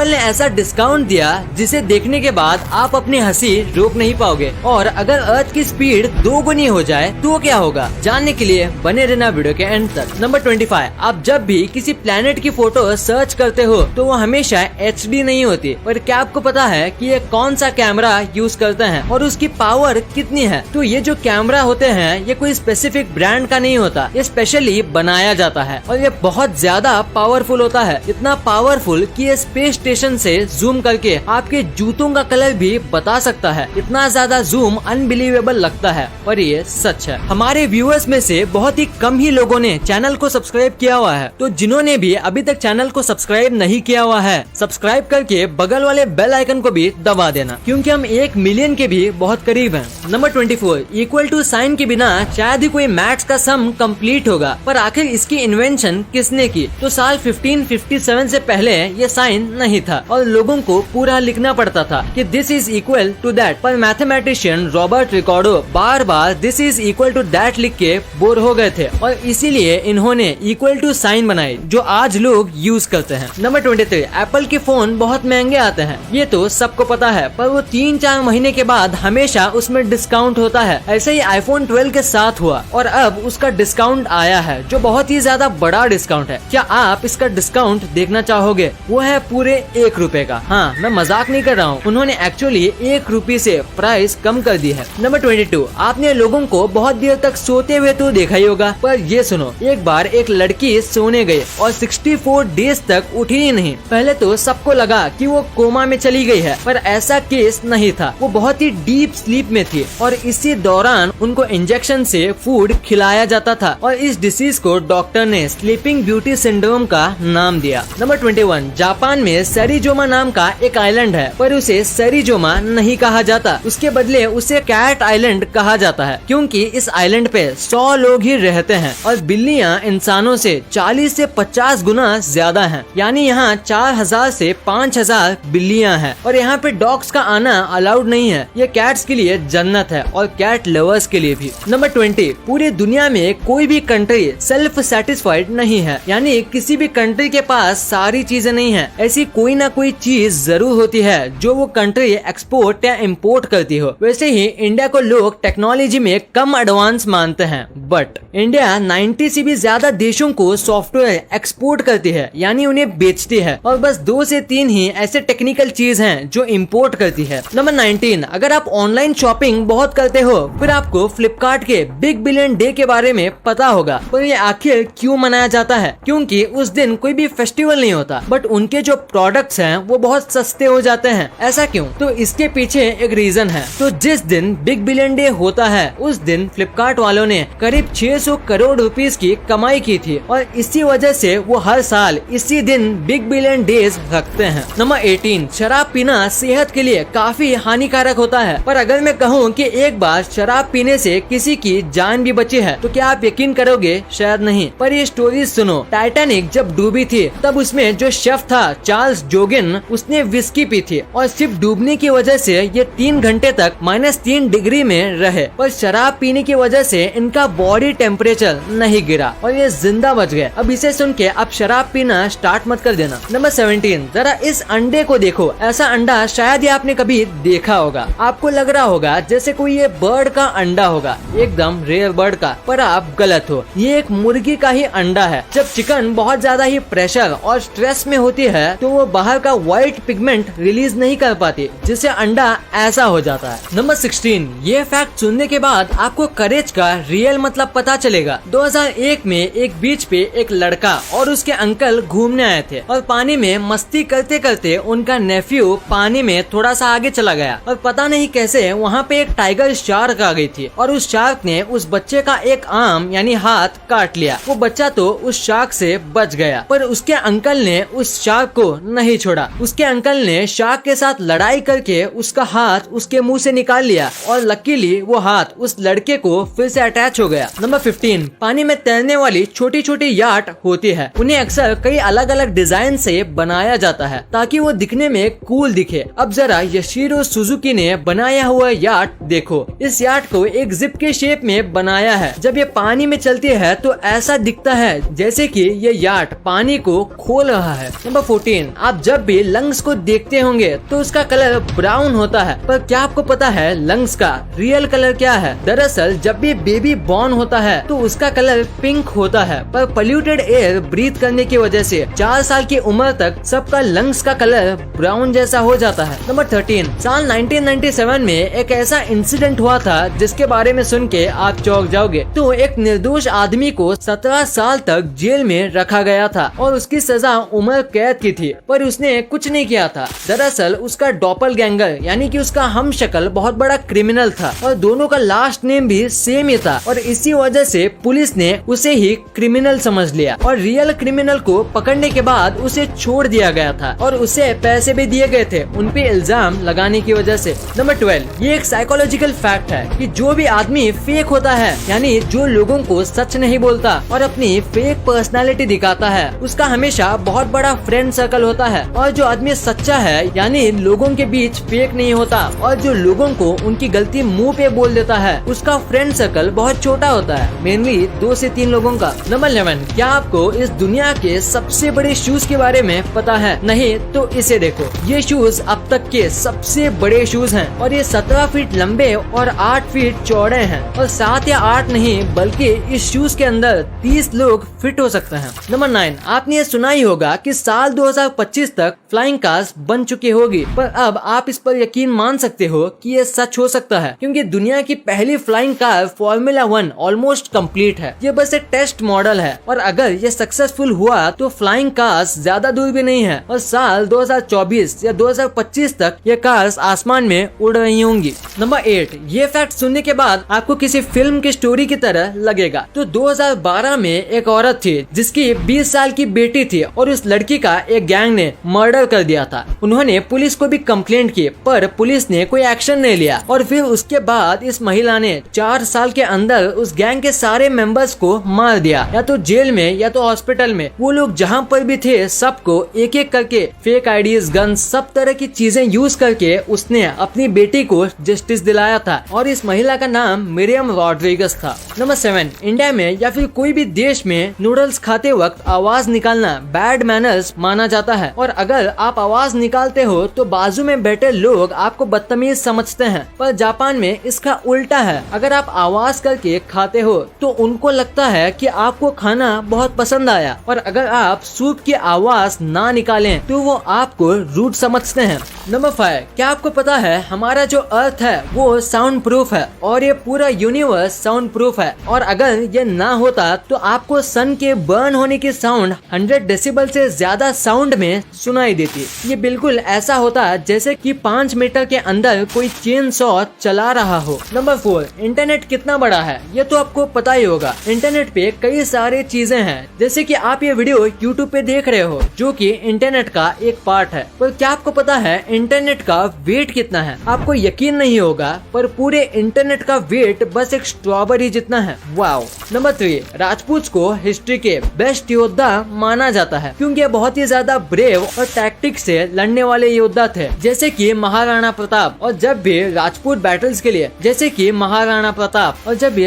Apple ने ऐसा discount दिया जिसे देखने के बाद आप अपनी हंसी रोक नहीं पाओगे। और अगर अर्थ की स्पीड 2 गुनी हो जाए तो क्या होगा, जानने के लिए बने रहना वीडियो के एंड तक। नंबर 25, आप जब भी किसी प्लेनेट की फोटो सर्च करते हो तो वो हमेशा HD नहीं होती। पर क्या आपको पता है कि ये कौन सा कैमरा यूज करते हैं और उसकी पावर कितनी है? तो ये जो कैमरा होते हैं ये कोई स्पेसिफिक ब्रांड का नहीं होता, ये स्पेशली बनाया जाता है और ये बहुत ज्यादा पावरफुल होता है। इतना पावरफुल कि ये स्पेस स्टेशन से जूम करके आपके जूतों का कलर भी बता सकता है। इतना ज्यादा जूम अनबिलीवेबल लगता है पर ये सच है। हमारे व्यूअर्स में से बहुत ही कम ही लोगों ने चैनल को सब्सक्राइब किया हुआ है, तो जिन्होंने भी अभी तक चैनल को सब्सक्राइब नहीं किया हुआ है, सब्सक्राइब करके बगल वाले बेल आइकन को भी दबा देना, क्योंकि हम 1 मिलियन के भी बहुत करीब हैं। नंबर 24, इक्वल टू साइन के बिना शायद ही कोई मैथ्स का सम कंप्लीट होगा, पर आखिर इसकी इन्वेंशन किसने की? तो साल 1557 से पहले ये साइन नहीं था और लोगों को पूरा लिखना पड़ता था कि this is equal to that. पर मैथमेटिशियन रॉबर्ट रिकॉर्डो बार बार this is equal to that लिख के बोर हो गए थे और इसीलिए इन्होंने इक्वल टू साइन बनाई जो आज लोग यूज करते हैं। नंबर 23, एप्पल के फोन बहुत महंगे आते हैं, ये तो सबको पता है, पर वो 3-4 महीने के बाद हमेशा उसमें डिस्काउंट होता है। ऐसे ही आईफोन 12 के साथ हुआ और अब उसका डिस्काउंट आया है जो बहुत ही ज्यादा बड़ा डिस्काउंट है। क्या आप इसका डिस्काउंट देखना चाहोगे? वो है पूरे 1 रुपए का। हाँ, मैं मजाक नहीं कर रहा हूँ, उन्होंने एक्चुअली 1 रुपए से प्राइस कम कर दी है। नंबर 22, आपने लोगों को बहुत देर तक सोते हुए तो देखा ही होगा, पर ये सुनो, एक बार एक लड़की सोने गई और 64 डेज तक उठी ही नहीं। पहले तो सबको लगा कि वो कोमा में चली गई है, पर ऐसा केस नहीं था, वो बहुत ही डीप स्लीप में थी और इसी दौरान उनको इंजेक्शन से फूड खिलाया जाता था और इस डिसीज को डॉक्टर ने स्लीपिंग ब्यूटी सिंड्रोम का नाम दिया। नंबर 21, जापान में सेरिजोमा नाम का एक आइलैंड है, पर उसे सेरिजोमा नहीं कहा जाता, उसके बदले उसे कैट आइलैंड कहा जाता है, क्योंकि इस आइलैंड पे 100 लोग ही रहते हैं और बिल्लियां इंसानों से 40 से 50 गुना ज्यादा हैं। यानी यहाँ 4000 से 5000 बिल्लियां हैं और यहाँ पे डॉग्स का आना अलाउड नहीं है। ये कैट्स के लिए जन्नत है और कैट लवर्स के लिए भी। नंबर 20, पूरी दुनिया में कोई भी कंट्री सेल्फ सेटिस्फाइड नहीं है, यानी किसी भी कंट्री के पास सारी चीजें नहीं है। ऐसी कोई ना कोई चीज जरूर होती है जो वो कंट्री एक्सपोर्ट या इम्पोर्ट करती हो। वैसे ही इंडिया को लोग टेक्नोलॉजी में कम एडवांस मानते हैं, बट इंडिया 90 से भी ज्यादा देशों को सॉफ्टवेयर एक्सपोर्ट करती है, यानी उन्हें बेचती है, और बस 2 से 3 ही ऐसे टेक्निकल चीज हैं जो इम्पोर्ट करती है। नंबर 19, अगर आप ऑनलाइन शॉपिंग बहुत करते हो फिर आपको फ्लिपकार्ट के बिग बिलियन डे के बारे में पता होगा, पर ये आखिर क्यों मनाया जाता है? क्योंकि उस दिन कोई भी फेस्टिवल नहीं होता, बट उनके जो प्रोडक्ट्स हैं वो बहुत सस्ते हो जाते हैं। ऐसा क्यों? तो इसके पीछे एक रीजन है। तो जिस दिन बिग बिलियन डे होता है उस दिन फ्लिपकार्ट वालों ने करीब 600 करोड़ रुपीस की कमाई की थी और इसी वजह से वो हर साल इसी दिन बिग बिलियन डेज रखते हैं। नंबर 18, शराब पीना सेहत के लिए काफी हानिकारक होता है, पर अगर मैं कहूँ कि एक बार शराब पीने से किसी की जान भी बची है तो क्या आप यकीन करोगे? शायद नहीं। पर ये स्टोरी सुनो, टाइटैनिक जब डूबी थी तब उसमें जो शेफ था चार्ल्स जोगिन, उसने विस्की पी थी और सिर्फ डूबने की वजह से ये 3 घंटे तक -3 डिग्री में रहे, पर शराब पीने की वजह से इनका बॉडी टेम्परेचर नहीं गिरा और ये जिंदा बच गए। अब इसे सुन के आप शराब पीना स्टार्ट मत कर देना। नंबर 17, जरा इस अंडे को देखो। ऐसा अंडा शायद ही आपने कभी देखा होगा। आपको लग रहा होगा जैसे कोई ये बर्ड का अंडा होगा, एकदम रेयर बर्ड का, पर आप गलत हो। ये एक मुर्गी का ही अंडा है। जब चिकन बहुत ज्यादा ही प्रेशर और स्ट्रेस में होती है तो वो बाहर का व्हाइट पिगमेंट रिलीज नहीं कर पाती, जिससे अंडा ऐसा हो जाता है। नंबर 16, ये फैक्ट सुनने के बाद आपको करेज का रियल मतलब पता चलेगा। 2001 में एक बीच पे एक लड़का और उसके अंकल घूमने आए थे और पानी में मस्ती करते करते उनका नेफ्यू पानी में थोड़ा सा आगे चला गया और पता नहीं कैसे वहाँ पे एक टाइगर शार्क आ गई थी और उस शार्क ने उस बच्चे का एक आर्म यानी हाथ काट लिया। वो बच्चा तो उस शार्क से बच गया, पर उसके अंकल ने उस शार्क को नहीं छोड़ा। उसके अंकल ने शार्क के साथ लड़ाई करके उसका हाथ उसके मुंह से निकाल लिया और लकीली वो हाथ उस लड़के को फिर से अटैच हो गया। नंबर 15, पानी में तैरने वाली छोटी छोटी याट होती है। उन्हें अक्सर कई अलग अलग डिजाइन से बनाया जाता है ताकि वो दिखने में कूल दिखे। अब जरा यशिरो सुजुकी ने बनाया हुआ याट देखो। इस याट को एक जिप के शेप में बनाया है। जब ये पानी में चलती है तो ऐसा दिखता है जैसे कि ये याट पानी को खोल रहा है। नंबर 14, आप आप जब भी लंग्स को देखते होंगे तो उसका कलर ब्राउन होता है, पर क्या आपको पता है लंग्स का रियल कलर क्या है? दरअसल जब भी बेबी बॉर्न होता है तो उसका कलर पिंक होता है, पर पोल्यूटेड एयर ब्रीथ करने की वजह से 4 साल की उम्र तक सबका लंग्स का कलर ब्राउन जैसा हो जाता है। नंबर 13, साल 1997 में एक ऐसा इंसिडेंट हुआ था जिसके बारे में सुन के आप चौंक जाओगे। तो एक निर्दोष आदमी को 17 साल तक जेल में रखा गया था और उसकी सजा उम्र कैद की थी, पर उसने कुछ नहीं किया था। दरअसल उसका डॉपलगैंगर यानी कि उसका हमशक्ल बहुत बड़ा क्रिमिनल था और दोनों का लास्ट नेम भी सेम ही था, और इसी वजह से पुलिस ने उसे ही क्रिमिनल समझ लिया और रियल क्रिमिनल को पकड़ने के बाद उसे छोड़ दिया गया था और उसे पैसे भी दिए गए थे उन पे इल्जाम लगाने की वजह से। नंबर 12, ये एक साइकोलॉजिकल फैक्ट है कि जो भी आदमी फेक होता है यानी जो लोगों को सच नहीं बोलता और अपनी फेक पर्सनालिटी दिखाता है, उसका हमेशा बहुत बड़ा फ्रेंड सर्कल होता है, और जो आदमी सच्चा है यानी लोगों के बीच फेक नहीं होता और जो लोगों को उनकी गलती मुंह पे बोल देता है, उसका फ्रेंड सर्कल बहुत छोटा होता है, मेनली 2 से 3 लोगों का। नंबर 11, क्या आपको इस दुनिया के सबसे बड़े शूज के बारे में पता है? नहीं तो इसे देखो, ये शूज अब तक के सबसे बड़े शूज हैं और ये 17 फीट लंबे और 8 फीट चौड़े हैं, और 7 या 8 नहीं बल्कि इस शूज के अंदर 30 लोग फिट हो सकते हैं। नंबर 9, आपने ये सुना ही होगा कि साल 2025 तक फ्लाइंग कार्स बन चुकी होगी, पर अब आप इस पर यकीन मान सकते हो कि ये सच हो सकता है, क्योंकि दुनिया की पहली flying car formula 1 almost complete है। ये बस एक टेस्ट मॉडल है और अगर ये सक्सेसफुल हुआ तो फ्लाइंग कार्स ज्यादा दूर भी नहीं है और साल 2024 या 2025 तक ये कार्स आसमान में उड़ रही होंगी। नंबर 8, ये फैक्ट सुनने के बाद आपको किसी फिल्म की स्टोरी की तरह लगेगा। तो 2012 में एक औरत थी जिसकी 20 साल की बेटी थी और उस लड़की का एक गैंग ने मर्डर कर दिया था। उन्होंने पुलिस को भी कंप्लेंट की, पर पुलिस ने कोई एक्शन नहीं लिया और फिर उसके बाद इस महिला ने 4 साल के अंदर उस गैंग के सारे मेंबर्स को मार दिया, या तो जेल में या तो हॉस्पिटल में। वो लोग जहाँ पर भी थे सबको एक एक करके फेक आईडीज, गन, सब तरह की चीजें यूज करके उसने अपनी बेटी को जस्टिस दिलाया था और इस महिला का नाम मिरियम रॉड्रिगस था। नंबर 7, इंडिया में या फिर कोई भी देश में नूडल्स खाते वक्त आवाज निकालना बैड मैनर्स माना जाता है, और अगर आप आवाज निकालते हो तो बाजू में बैठे लोग आपको बदतमीज समझते हैं। पर जापान में इसका उल्टा है, अगर आप आवाज करके खाते हो तो उनको लगता है कि आपको खाना बहुत पसंद आया, और अगर आप सूप की आवाज ना निकालें तो वो आपको रूड समझते हैं। नंबर 5, क्या आपको पता है हमारा जो अर्थ है वो साउंड प्रूफ है और ये पूरा यूनिवर्स साउंड प्रूफ है, और अगर ये ना होता तो आपको सन के बर्न होने की साउंड 100 डेसिबल से ज्यादा साउंड में सुनाई देती। ये बिल्कुल ऐसा होता जैसे कि 5 मीटर के अंदर कोई चेन सॉ चला रहा हो। नंबर 4, इंटरनेट कितना बड़ा है ये तो आपको पता ही होगा। इंटरनेट पे कई सारी चीजें हैं, जैसे कि आप ये वीडियो यूट्यूब पे देख रहे हो जो कि इंटरनेट का एक पार्ट है, पर क्या आपको पता है इंटरनेट का वेट कितना है? आपको यकीन नहीं होगा पर पूरे इंटरनेट का वेट बस एक स्ट्रॉबेरी जितना है। वाओ। नंबर 3, राजपूत को हिस्ट्री के बेस्ट योद्धा माना जाता है क्योंकि ये बहुत ही ज्यादा ब्रेव और टैक्टिक से लड़ने वाले योद्धा थे, जैसे कि महाराणा प्रताप। और जब भी राजपूत बैटल्स के लिए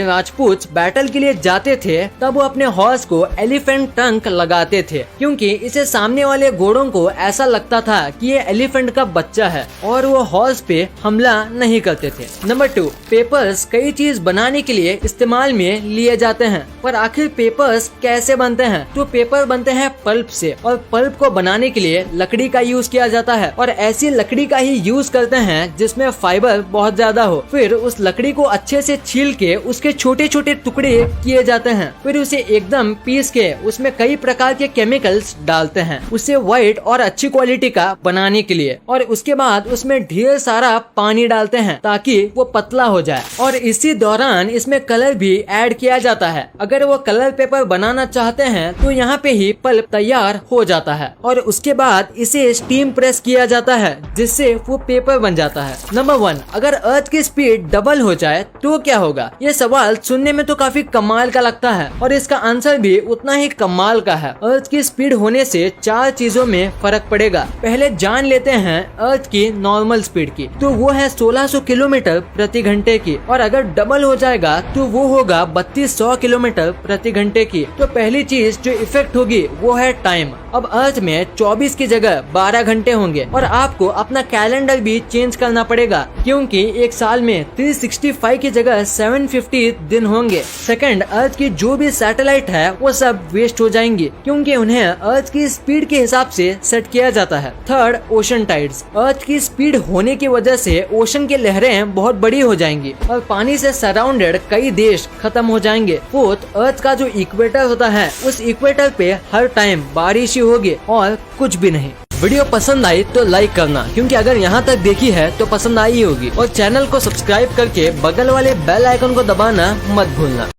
राजपूत बैटल के लिए जाते थे तब वो अपने हॉर्स को एलिफेंट ट्रंक लगाते थे, क्योंकि इसे सामने वाले घोड़ों को ऐसा लगता था कि ये एलिफेंट का बच्चा है और वो हॉर्स पे हमला नहीं करते थे। नंबर 2, पेपर्स कई चीज बनाने के लिए इस्तेमाल में लिए जाते हैं, पर आखिर पेपर्स कैसे बनते हैं? तो पेपर बनते हैं पल्प से, और पल्प को बनाने के लिए लकड़ी का यूज किया जाता है, और ऐसी लकड़ी का ही यूज करते हैं जिसमें फाइबर बहुत ज्यादा हो। फिर उस लकड़ी को अच्छे से छील के उसके छोटे छोटे टुकड़े किए जाते हैं, फिर उसे एकदम पीस के उसमें कई प्रकार के केमिकल्स डालते हैं उसे व्हाइट और अच्छी क्वालिटी का बनाने के लिए, और उसके बाद उसमें ढेर सारा पानी डालते हैं ताकि वो पतला हो जाए, और इसी दौरान इसमें कलर भी ऐड किया जाता है। अगर वो कलर पेपर बनाना चाहते हैं तो यहाँ पे ही पल्प तैयार हो जाता है और उसके बाद इसे स्टीम प्रेस किया जाता है जिससे वो पेपर बन जाता है। नंबर 1, अगर अर्थ की स्पीड डबल हो जाए तो क्या होगा? ये सवाल सुनने में तो काफी कमाल का लगता है और इसका आंसर भी उतना ही कमाल का है। अर्थ की स्पीड होने से 4 चीजों में फर्क पड़ेगा। पहले जान लेते हैं अर्थ की नॉर्मल स्पीड की, तो वो है 1600 किलोमीटर प्रति घंटे की, और अगर डबल हो जाएगा तो वो होगा 3200 किलोमीटर प्रति घंटे की। तो पहली चीज जो इफेक्ट होगी वो है टाइम। अब अर्थ में 24 की जगह 12 घंटे होंगे और आपको अपना कैलेंडर भी चेंज करना पड़ेगा क्योंकि एक साल में 365 की जगह 750 दिन होंगे। सेकंड, अर्थ की जो भी सैटेलाइट है वो सब वेस्ट हो जाएंगी क्योंकि उन्हें अर्थ की स्पीड के हिसाब से सेट किया जाता है। Third, ocean tides. अर्थ की स्पीड होने की वजह से ओशन की लहरें बहुत बड़ी हो जाएंगी और पानी से सराउंडेड कई देश खत्म हो जाएंगे। फोर्थ, अर्थ का जो इक्वेटर होता है उस इक्वेटर पे हर टाइम बारिश ही होगी और कुछ भी नहीं। वीडियो पसंद आई तो लाइक करना क्योंकि अगर यहाँ तक देखी है तो पसंद आई होगी और चैनल को सब्सक्राइब करके बगल वाले बेल आइकन को दबाना मत भूलना।